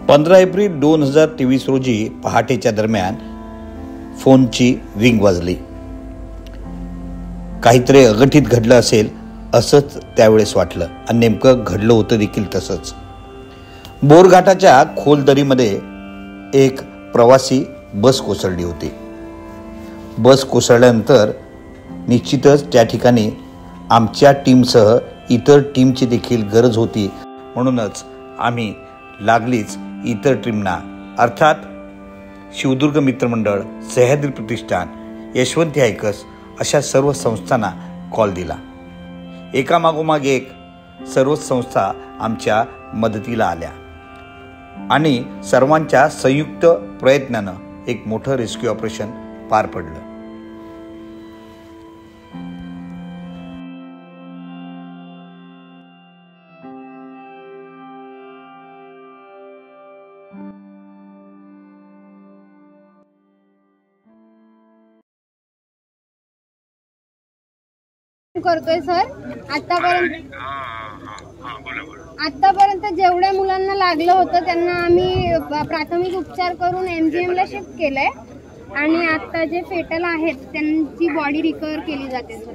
15 April 2023 रोजी पहाटेच्या दरम्यान फोनची रिंग वाजली। काहीतरी अघटित घडलं असेल असंच त्यावेळेस वाटलं आणि नेमकं घडलं होतं देखील तसंच। बोरघाटाच्या खोल दरीमध्ये एक प्रवासी बस कोसळली होती। बस कोसळल्यानंतर निश्चितच त्या ठिकाणी आमच्या टीमसह इतर टीमची देखील गरज होती, म्हणूनच आम्ही लागलीच इतर टीमना अर्थात शिवदुर्ग मित्रमंडळ, सह्याद्री प्रतिष्ठान, यशवंती हायकर्स अशा सर्व संस्थांना कॉल दिला। एकामागोमाग एक सर्व संस्था आमच्या मदतीला आल्या आणि सर्वांच्या संयुक्त प्रयत्नानं एक मोठं रेस्क्यू ऑपरेशन पार पडलं। करतोय सर। आतापर्यंत जेवढ्या मुलांना लागलं होतं त्यांना आम्ही प्राथमिक उपचार करून MGM ला शिफ्ट केलंय आणि आता जे फेटल आहेत त्यांची बॉडी रिकव्हर केली जाते सर।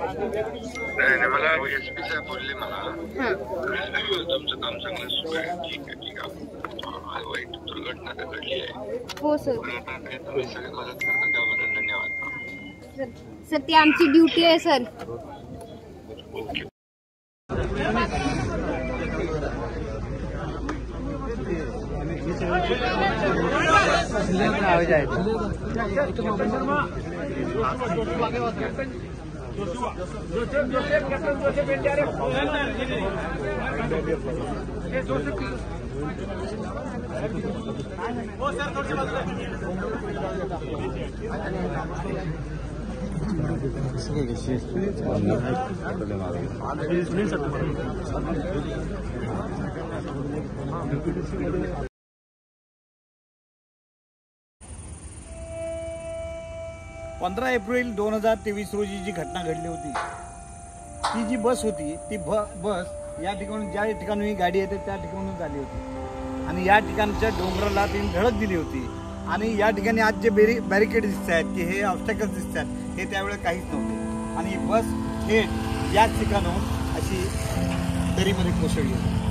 मला SP साहेब बोलले मला तुमचं काम चांगलं सुरू आहे। ठीक आहे वाईट दुर्घटना घडली आहे। हो सर। तुम्ही सगळे मदत करता त्याबद्दल धन्यवाद सर। ती आमची ड्युटी आहे सर। पंधरा एप्रिल 2023 रोजी जी घटना घडली होती, ती जी बस होती ती बस या ठिकाणी ज्या ठिकाणी ही गाडी येते त्या ठिकाणून झाली होती आणि या ठिकाणच्या डोंगराला तीन धडक दिली होती आणि या ठिकाणी आज जे बॅरिकेड दिसत आहेत की हे ऑब्स्टॅकल्स दिसत आहेत हे त्यावेळेस काहीच नव्हते आणि बस थेट याच ठिकाणून अशी दरीमध्ये कोसळली होती।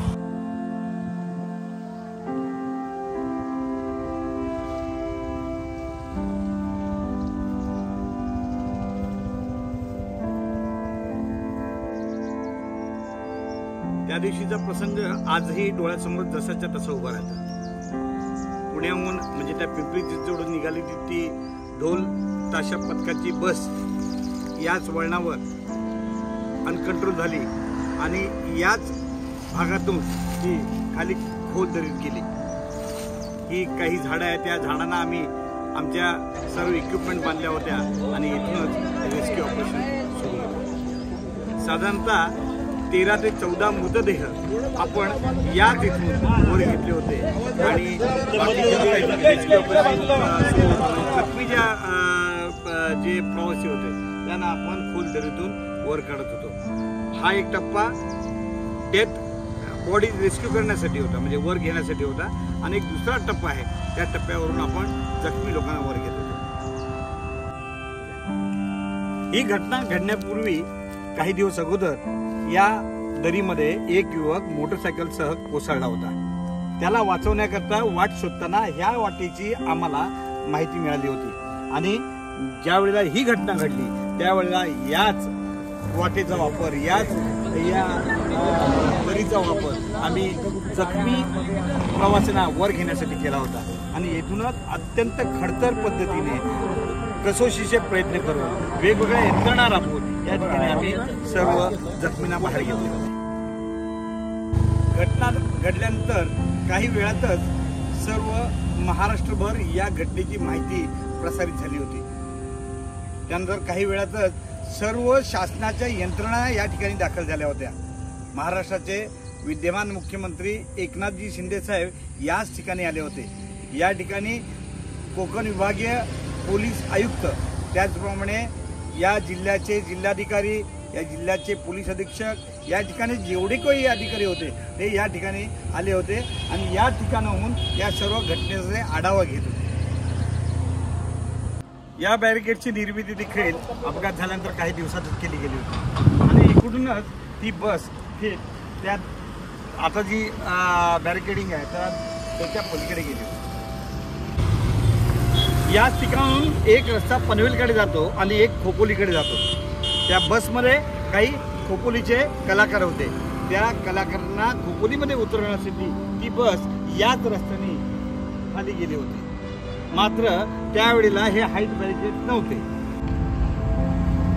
त्या दिवशीचा प्रसंग आजही डोळ्यासमोर जसाच्या तसा उभा राहतो। पुण्याहून म्हणजे त्या पिंपरी चिंचवडून निघाली ती ढोल ताशा पथकाची बस याच वळणावर अनकंट्रोल झाली आणि याच भागातून ती खाली खोल दरीत गेली। ही काही झाडं आहेत, त्या झाडांना आम्ही आमच्या सर्व इक्विपमेंट बांधल्या होत्या आणि इथूनच रेस्क्यू ऑपरेशन सुरू झालं। साधारणतः 13 ते 14 मृतदेह आपण याच इथून वर घेतले होते आणि जखमीच्या जे प्रवासी होते त्यांना आपण खोल दरीतून वर काढत होतो। हा एक टप्पा डेथ बॉडी रेस्क्यू करण्यासाठी होता, म्हणजे वर घेण्यासाठी होता आणि एक दुसरा टप्पा आहे त्या टप्प्यावरून आपण जखमी लोकांना वर घेत होतो। ही घटना घडण्यापूर्वी काही दिवस अगोदर या दरीमध्ये एक युवक मोटरसायकलसह कोसळला होता। त्याला वाचवण्याकरता वाट शोधताना ह्या वाटेची आम्हाला माहिती मिळाली होती आणि ज्या वेळेला ही घटना घडली त्यावेळेला याच वाटेचा वापर, याच या दरीचा वापर आम्ही जखमी प्रवाशांना वर घेण्यासाठी केला होता आणि येथूनच अत्यंत खडतर पद्धतीने कसोशीचे प्रयत्न करून वेगवेगळ्या यंत्रणा राबवून या ठिकाणी आम्ही सर्व जखमींना बाहेर घेतले होते। घटना घडल्यानंतर काही वेळातच सर्व महाराष्ट्रभर या घटनेची माहिती प्रसारित झाली होती। त्यानंतर काही वेळातच सर्व शासनाच्या यंत्रणा या ठिकाणी दाखल झाल्या होत्या। महाराष्ट्राचे विद्यमान मुख्यमंत्री एकनाथजी शिंदे साहेब याच ठिकाणी आले होते। या ठिकाणी कोकण विभागीय पोलीस आयुक्त, त्याचप्रमाणे या जिल्ह्याचे जिल्हाधिकारी या जिल्ह्याचे पोलीस अधीक्षक या ठिकाणी जेवढे काही अधिकारी होते ते या ठिकाणी आले होते आणि या ठिकाणाहून या सर्व घटनेचा आढावा घेत होते। या बॅरिकेडची निर्मिती देखील अपघात झाल्यानंतर काही दिवसातच केली गेली होती आणि इकडूनच ती बस थेट त्यात आता जी बॅरिकेडिंग आहे त्याच्या पलीकडे गेली होती। याच ठिकाणाहून एक रस्ता पनवेलकडे जातो आणि एक खोपोलीकडे जातो। त्या बसमध्ये काही खोपोलीचे कलाकार होते, त्या कलाकारांना खोपोलीमध्ये उतरवण्यासाठी ती बस याच रस्त्याने खाली गेली होती। मात्र त्यावेळेला हे हाईट बॅरिकेड नव्हते।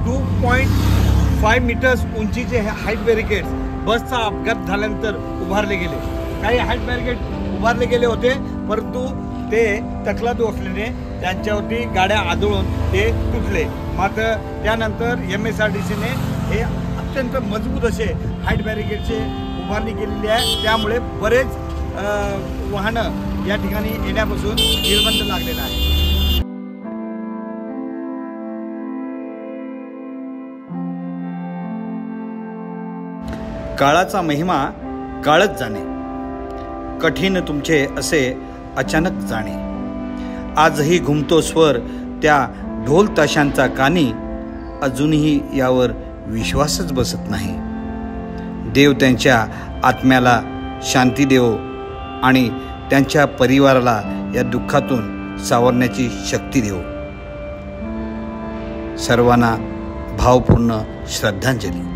2.5 मीटर्स उंचीचे हे हाईट बॅरिकेड बसचा अपघात झाल्यानंतर उभारले गेले। काही हाईट बॅरिकेड उभारले गेले होते, परंतु ते तकलादू असल्याने त्यांच्यावरती गाड्या आदळून ते तुटले। मात्र त्यानंतर MSRTCने हे अत्यंत मजबूत असे हाईट बॅरिकेडचे उभारणी केलेली आहे, त्यामुळे बरेच वाहनं या ठिकाणी येण्यापासून निर्बंध लागलेला आहे। काळाचा महिमा काळच जाणे, कठीण तुमचे असे अचानक जाणे। आजही घुमतो स्वर त्या ढोल ताशांचा कानी, अजूनही यावर विश्वासच बसत नाही। देव त्यांच्या आत्म्याला शांती देवो आणि त्यांच्या परिवाराला या दुःखातून सावरण्याची शक्ती देवो। सर्वांना भावपूर्ण श्रद्धांजली।